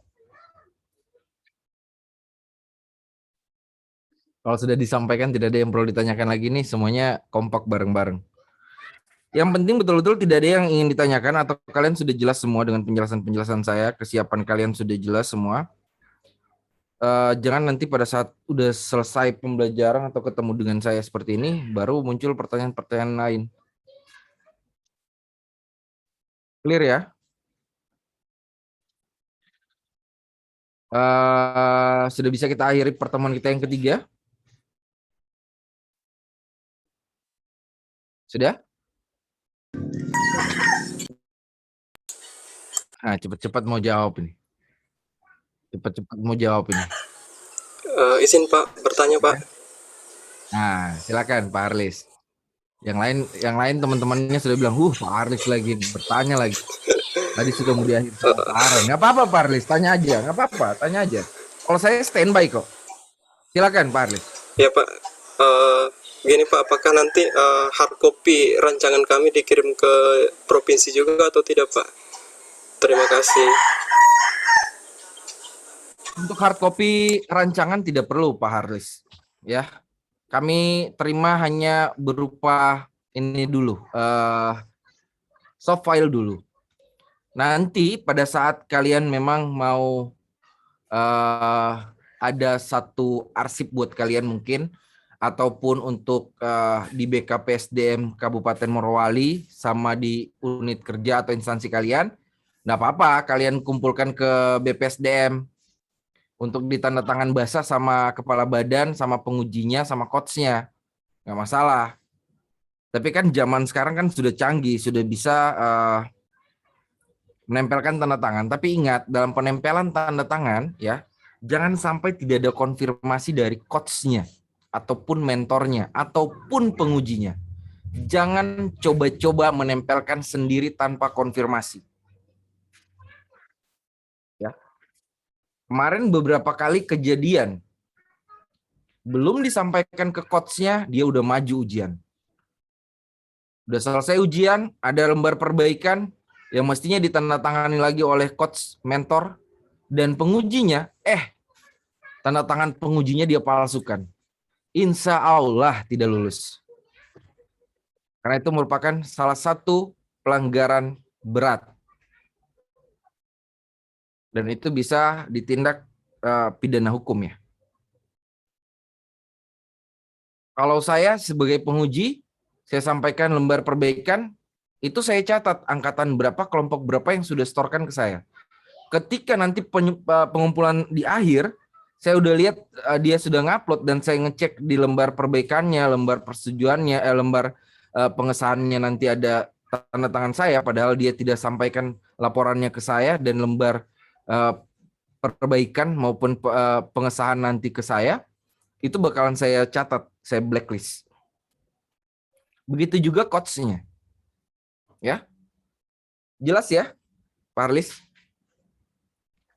Kalau sudah disampaikan tidak ada yang perlu ditanyakan lagi nih, semuanya kompak bareng-bareng. Yang penting betul-betul tidak ada yang ingin ditanyakan atau kalian sudah jelas semua dengan penjelasan-penjelasan saya, kesiapan kalian sudah jelas semua. Jangan nanti pada saat udah selesai pembelajaran atau ketemu dengan saya seperti ini, baru muncul pertanyaan-pertanyaan lain. Clear ya? Sudah bisa kita akhiri pertemuan kita yang ketiga? Sudah? Nah, cepat-cepat mau jawab ini. Cepat-cepat mau jawab ini. Izin Pak, bertanya Pak. Nah, silakan Pak Arlis. Yang lain teman-temannya sudah bilang, Pak Arlis lagi bertanya lagi. Tadi sudah mau diakhiri. Nggak apa-apa Pak Arlis, tanya aja. Nggak apa-apa, tanya aja. Kalau saya standby kok. Silakan Pak Arlis. Ya Pak, gini Pak, apakah nanti hard copy rancangan kami dikirim ke provinsi juga atau tidak Pak? Terima kasih. Untuk hard copy rancangan tidak perlu Pak Harlis, ya. Kami terima hanya berupa ini dulu, soft file dulu. Nanti pada saat kalian memang mau ada satu arsip buat kalian mungkin, ataupun untuk di BKPSDM Kabupaten Morowali sama di unit kerja atau instansi kalian, nggak apa-apa kalian kumpulkan ke BPSDM. Untuk ditandatangan basah sama kepala badan, sama pengujinya, sama coachnya. Nggak masalah. Tapi kan zaman sekarang kan sudah canggih, sudah bisa menempelkan tanda tangan. Tapi ingat, dalam penempelan tanda tangan, ya, jangan sampai tidak ada konfirmasi dari coachnya, ataupun mentornya, ataupun pengujinya. Jangan coba-coba menempelkan sendiri tanpa konfirmasi. Kemarin beberapa kali kejadian, belum disampaikan ke coachnya, dia udah maju ujian. Udah selesai ujian, ada lembar perbaikan, yang mestinya ditandatangani lagi oleh coach, mentor, dan pengujinya, tanda tangan pengujinya dia palsukan. Insya Allah tidak lulus. Karena itu merupakan salah satu pelanggaran berat. Dan itu bisa ditindak pidana hukum ya. Kalau saya sebagai penguji, saya sampaikan lembar perbaikan, itu saya catat angkatan berapa, kelompok berapa yang sudah setorkan ke saya. Ketika nanti pengumpulan di akhir, saya udah lihat dia sudah ngupload dan saya ngecek di lembar perbaikannya, lembar persetujuannya, lembar pengesahannya nanti ada tanda tangan saya, padahal dia tidak sampaikan laporannya ke saya, dan lembar perbaikan maupun pengesahan nanti ke saya, itu bakalan saya catat, saya blacklist. Begitu juga coachnya. Ya. Jelas ya, Pak Arlis?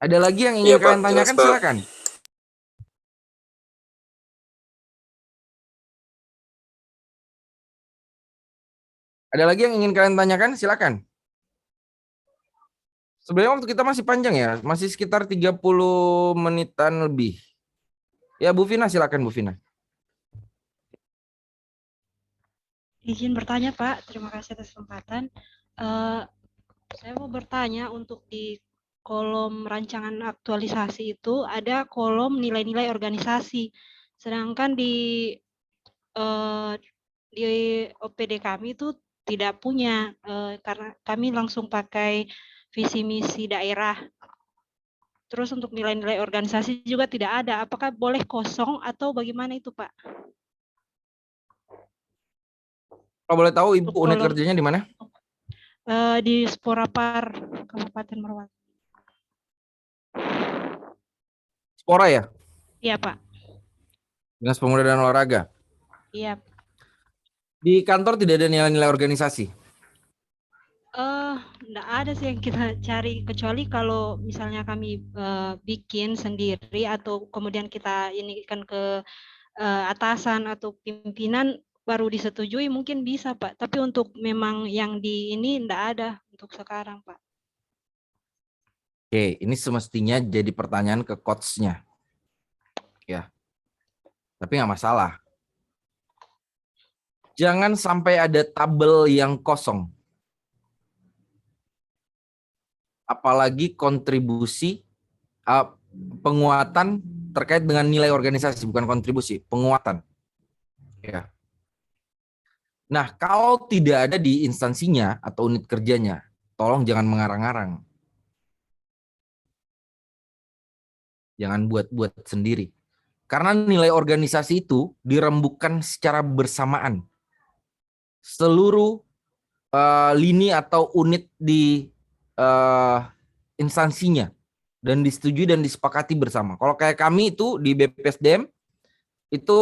Ada lagi yang ingin Ya, kalian Pak, tanyakan, jelas, Pak. silakan. Ada lagi yang ingin kalian tanyakan, silakan. Sebenarnya waktu kita masih panjang ya, masih sekitar 30 menitan lebih. Ya, Bu Vina, silakan Bu Vina. Izin bertanya Pak, terima kasih atas kesempatan. Saya mau bertanya, untuk di kolom rancangan aktualisasi itu ada kolom nilai-nilai organisasi, sedangkan di di OPD kami itu tidak punya, karena kami langsung pakai visi misi daerah. Terus untuk nilai-nilai organisasi juga tidak ada. Apakah boleh kosong atau bagaimana itu, Pak? Kalau boleh tahu Ibu Untuk unit kolom kerjanya di mana? di Sporapar, Kabupaten Merauke. Spora ya? Iya, Pak. Dinas Pemuda dan Olahraga. Iya. Di kantor tidak ada nilai-nilai organisasi. Enggak ada sih yang kita cari, kecuali kalau misalnya kami bikin sendiri atau kemudian kita ini kan ke atasan atau pimpinan baru disetujui mungkin bisa, Pak. Tapi untuk memang yang di ini enggak ada untuk sekarang, Pak. Oke, ini semestinya jadi pertanyaan ke coach-nya. Ya. Tapi nggak masalah. Jangan sampai ada tabel yang kosong. Apalagi kontribusi penguatan terkait dengan nilai organisasi, bukan kontribusi, penguatan. Ya. Nah, kalau tidak ada di instansinya atau unit kerjanya, tolong jangan mengarang-arang. Jangan buat-buat sendiri. Karena nilai organisasi itu dirembukan secara bersamaan. Seluruh lini atau unit di instansinya dan disetujui dan disepakati bersama. Kalau kayak kami itu di BPSDM itu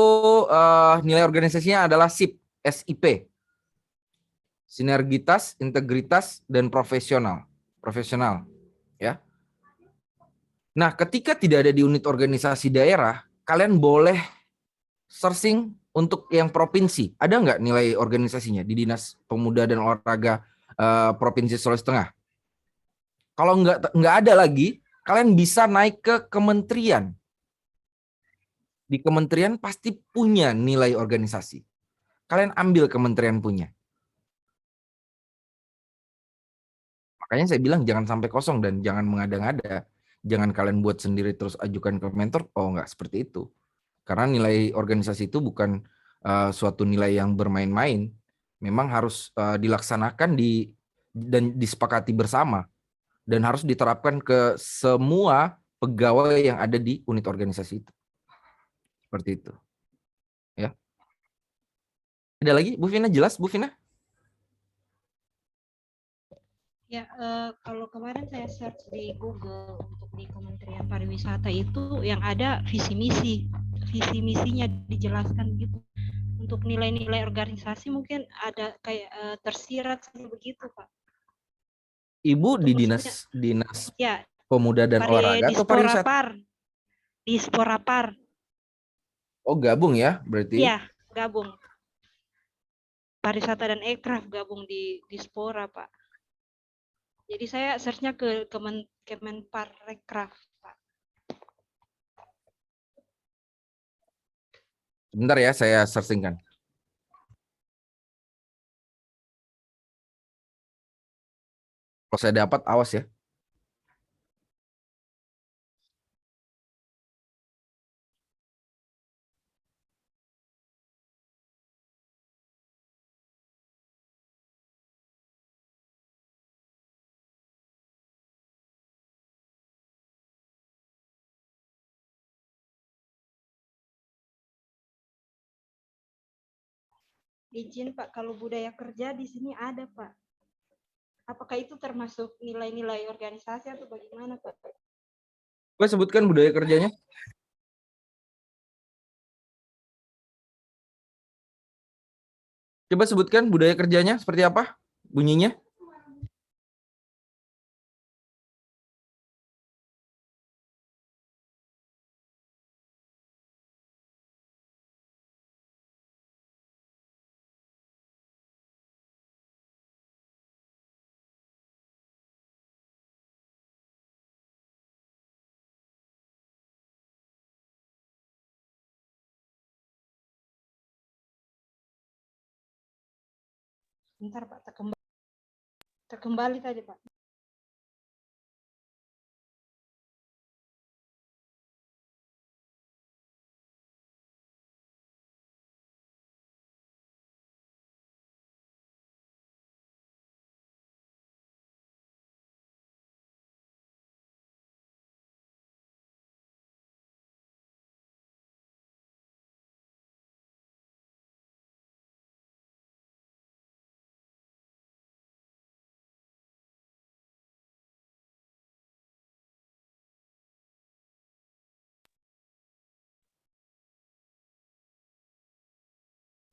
nilai organisasinya adalah SIP, sinergitas, integritas, dan profesional, ya. Nah, ketika tidak ada di unit organisasi daerah, kalian boleh searching untuk yang provinsi. Ada nggak nilai organisasinya di Dinas Pemuda dan Olahraga Provinsi Sulawesi Tengah? Kalau nggak ada lagi, kalian bisa naik ke kementerian. Di kementerian pasti punya nilai organisasi. Kalian ambil kementerian punya. Makanya saya bilang jangan sampai kosong dan jangan mengada-ngada. Jangan kalian buat sendiri terus ajukan ke mentor. Oh, nggak seperti itu. Karena nilai organisasi itu bukan suatu nilai yang bermain-main. Memang harus dilaksanakan dan disepakati bersama. Dan harus diterapkan ke semua pegawai yang ada di unit organisasi itu. Seperti itu. Ya. Ada lagi? Bu Vina, jelas Bu Vina? Ya, kalau kemarin saya search di Google untuk di Kementerian Pariwisata itu yang ada visi misinya dijelaskan gitu. Untuk nilai-nilai organisasi mungkin ada kayak tersirat begitu, Pak. Ibu di Maksudnya, dinas ya, Pemuda dan Olahraga atau pariwisata? Di Sporapar. Oh, gabung ya berarti? Iya, gabung. Pariwisata dan Ekraf gabung di Spora, Pak. Jadi saya search-nya ke Kemenparekraf, Pak. Sebentar ya, saya searching-kan. Kalau saya dapat, awas ya. Izin Pak, kalau budaya kerja di sini ada Pak. Apakah itu termasuk nilai-nilai organisasi atau bagaimana Pak? Coba sebutkan budaya kerjanya. Coba sebutkan budaya kerjanya seperti apa bunyinya. Bentar Pak, terkembali tadi Pak.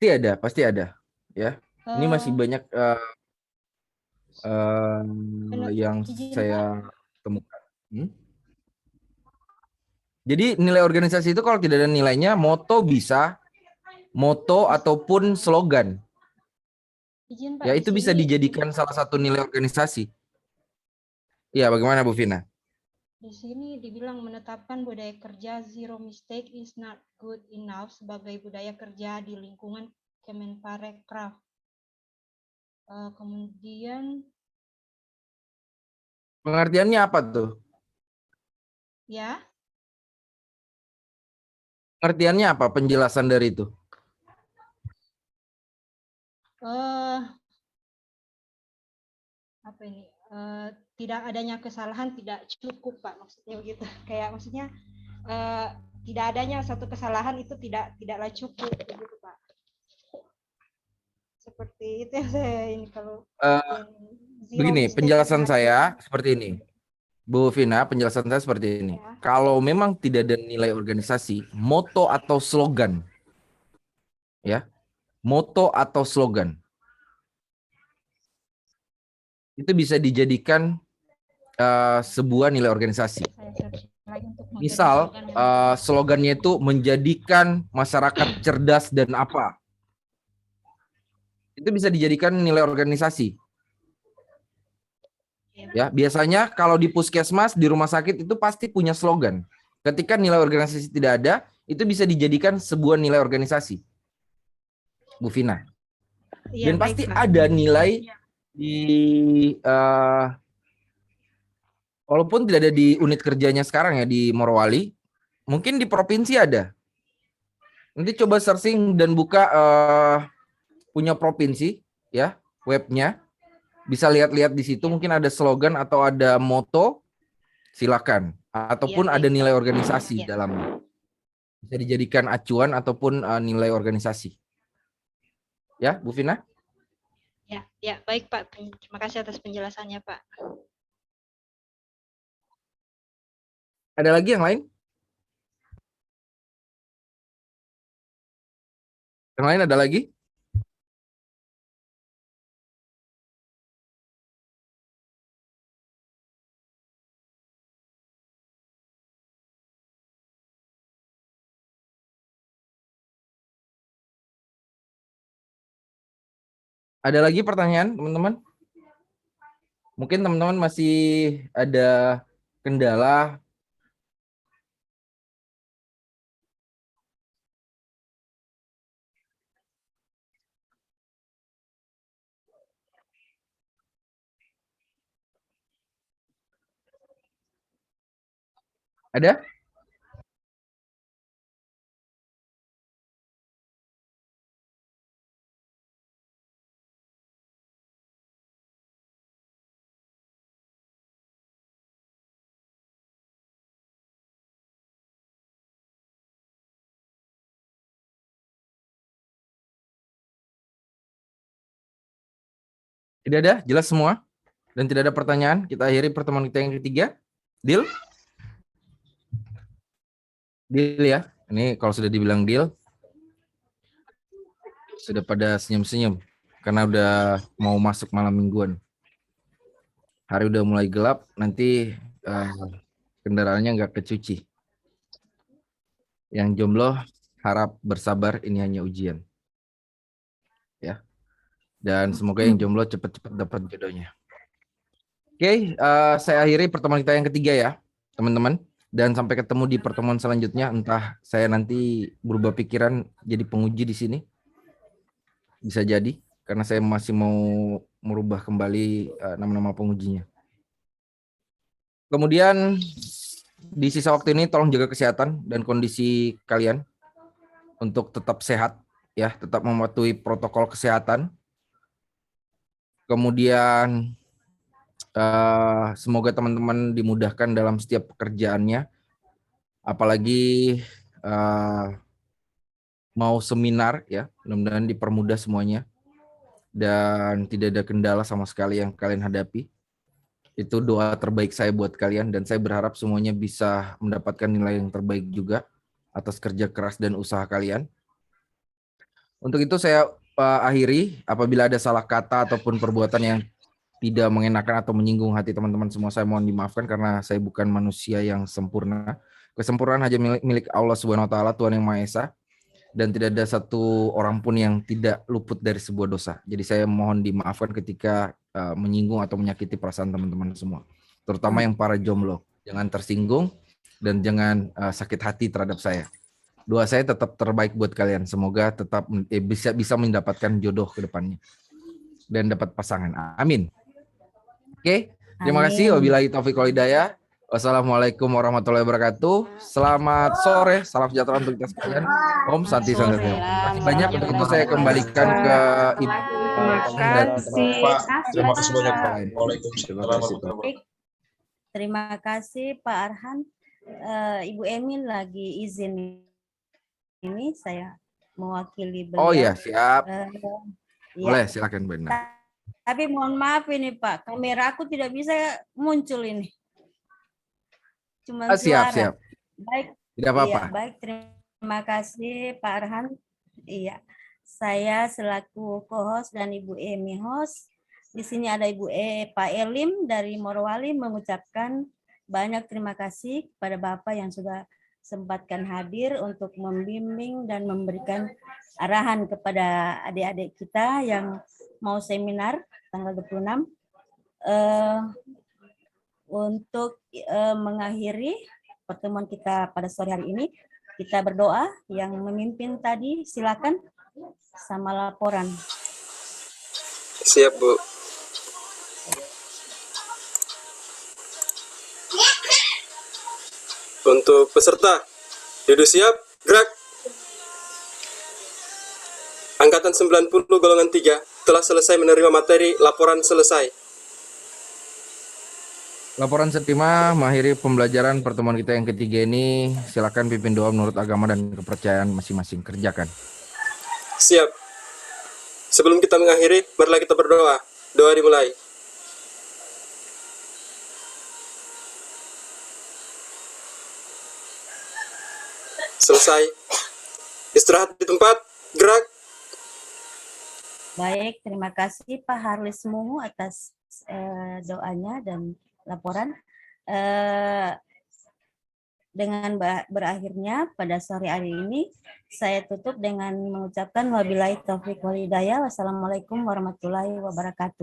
Pasti ada, ya. Ini masih banyak yang izin, saya temukan. Jadi nilai organisasi itu kalau tidak ada nilainya, moto bisa, moto ataupun slogan. izin Pak, Ya di itu bisa sini dijadikan salah satu nilai organisasi. Ya, bagaimana Bu Vina? di sini dibilang menetapkan budaya kerja zero mistake is not good enough sebagai budaya kerja di lingkungan Kemenparekraf. Kemudian Pengertiannya apa tuh? ya, Pengertiannya apa? Penjelasan dari itu? apa ini? Tidak adanya kesalahan tidak cukup Pak, maksudnya begitu. Kayak maksudnya tidak adanya satu kesalahan itu tidaklah cukup begitu Pak. Seperti itu yang saya ini kalau Begini, penjelasan saya seperti ini. Bu Vina, penjelasan saya seperti ini. Ya. Kalau memang tidak ada nilai organisasi, moto atau slogan, ya, moto atau slogan, itu bisa dijadikan sebuah nilai organisasi. Misal, slogannya itu menjadikan masyarakat cerdas dan apa? Itu bisa dijadikan nilai organisasi. Ya, biasanya kalau di puskesmas, di rumah sakit itu pasti punya slogan. Ketika nilai organisasi tidak ada, itu bisa dijadikan sebuah nilai organisasi. Bu Vina. Ya, Dan pasti baik, Pak. ada nilai di walaupun tidak ada di unit kerjanya sekarang ya di Morowali, mungkin di provinsi ada. Nanti coba searching dan buka punya provinsi ya, webnya. Bisa lihat-lihat di situ, mungkin ada slogan atau ada moto, silakan. Ataupun ada nilai organisasi dalamnya. Bisa dijadikan acuan ataupun nilai organisasi. Ya, Bu Vina? Ya, baik Pak. Terima kasih atas penjelasannya Pak. Ada lagi yang lain? Yang lain ada lagi? Ada lagi pertanyaan, teman-teman? Mungkin teman-teman masih ada kendala. Ada? Tidak ada? Jelas semua? Dan tidak ada pertanyaan? Kita akhiri pertemuan kita yang ketiga. Deal? Deal ya. Ini kalau sudah dibilang deal, sudah pada senyum-senyum. Karena udah mau masuk malam mingguan. Hari udah mulai gelap, nanti kendaraannya nggak kecuci. Yang jomblo harap bersabar, ini hanya ujian. Ya. Dan semoga yang jomblo cepat-cepat dapat jodohnya. Oke, saya akhiri pertemuan kita yang ketiga ya, teman-teman. Dan sampai ketemu di pertemuan selanjutnya. Entah saya nanti berubah pikiran jadi penguji di sini. Bisa jadi, karena saya masih mau merubah kembali nama-nama pengujinya. Kemudian di sisa waktu ini tolong jaga kesehatan dan kondisi kalian untuk tetap sehat, ya, tetap mematuhi protokol kesehatan. Kemudian semoga teman-teman dimudahkan dalam setiap pekerjaannya, apalagi mau seminar ya, mudah-mudahan dipermudah semuanya dan tidak ada kendala sama sekali yang kalian hadapi. Itu doa terbaik saya buat kalian dan saya berharap semuanya bisa mendapatkan nilai yang terbaik juga atas kerja keras dan usaha kalian. Untuk itu saya akhiri. Apabila ada salah kata ataupun perbuatan yang tidak mengenakan atau menyinggung hati teman-teman semua, saya mohon dimaafkan karena saya bukan manusia yang sempurna. Kesempurnaan hanya milik Allah Subhanahu wa taala, Tuhan yang Maha Esa, dan tidak ada satu orang pun yang tidak luput dari sebuah dosa. Jadi saya mohon dimaafkan ketika menyinggung atau menyakiti perasaan teman-teman semua, terutama yang para jomblo. Jangan tersinggung dan jangan sakit hati terhadap saya. Doa saya tetap terbaik buat kalian. Semoga tetap bisa mendapatkan jodoh ke depannya dan dapat pasangan. Amin. Oke, terima kasih. Wabillahi taufiq wal hidayah. Wassalamualaikum warahmatullahi wabarakatuh. Selamat sore, salam sejahtera untuk kita sekalian. Om Santi Santi. Terima kasih banyak. Untuk itu saya kembalikan ke Ibu. Terima kasih. Terima kasih banyak Pak. Terima Waalaikumsalam kasih. warahmatullahi wabarakatuh. Terima kasih Pak Arhan. Ibu Emin lagi izin ini, saya mewakili beliau. Oh ya, siap. Boleh, Ya. silakan Benar. Tapi mohon maaf ini Pak, kamera aku tidak bisa muncul ini. Cuma Siap, suara. siap. Baik. Tidak apa-apa. Iya, baik, terima kasih Pak Arhan. Iya, saya selaku co-host dan Ibu Emi host. Di sini ada Pak Elim dari Morowali mengucapkan banyak terima kasih kepada Bapak yang sudah sempatkan hadir untuk membimbing dan memberikan arahan kepada adik-adik kita yang mau seminar tanggal 26. Untuk mengakhiri pertemuan kita pada sore hari ini, kita berdoa. Yang memimpin tadi silakan sama laporan. Siap, Bu. Untuk peserta, duduk siap, gerak. Angkatan 90 golongan 3 telah selesai menerima materi laporan selesai. Laporan terima, mengakhiri pembelajaran pertemuan kita yang ketiga ini. Silakan pimpin doa menurut agama dan kepercayaan masing-masing. Kerjakan. Siap. Sebelum kita mengakhiri, marilah kita berdoa. Doa dimulai. Selesai. Istirahat di tempat, gerak. Baik, terima kasih Pak Harlis Muhu atas doanya dan laporan. Dengan berakhirnya pada sore hari ini, saya tutup dengan mengucapkan wabillahi taufiq wal hidayah. Wassalamualaikum warahmatullahi wabarakatuh.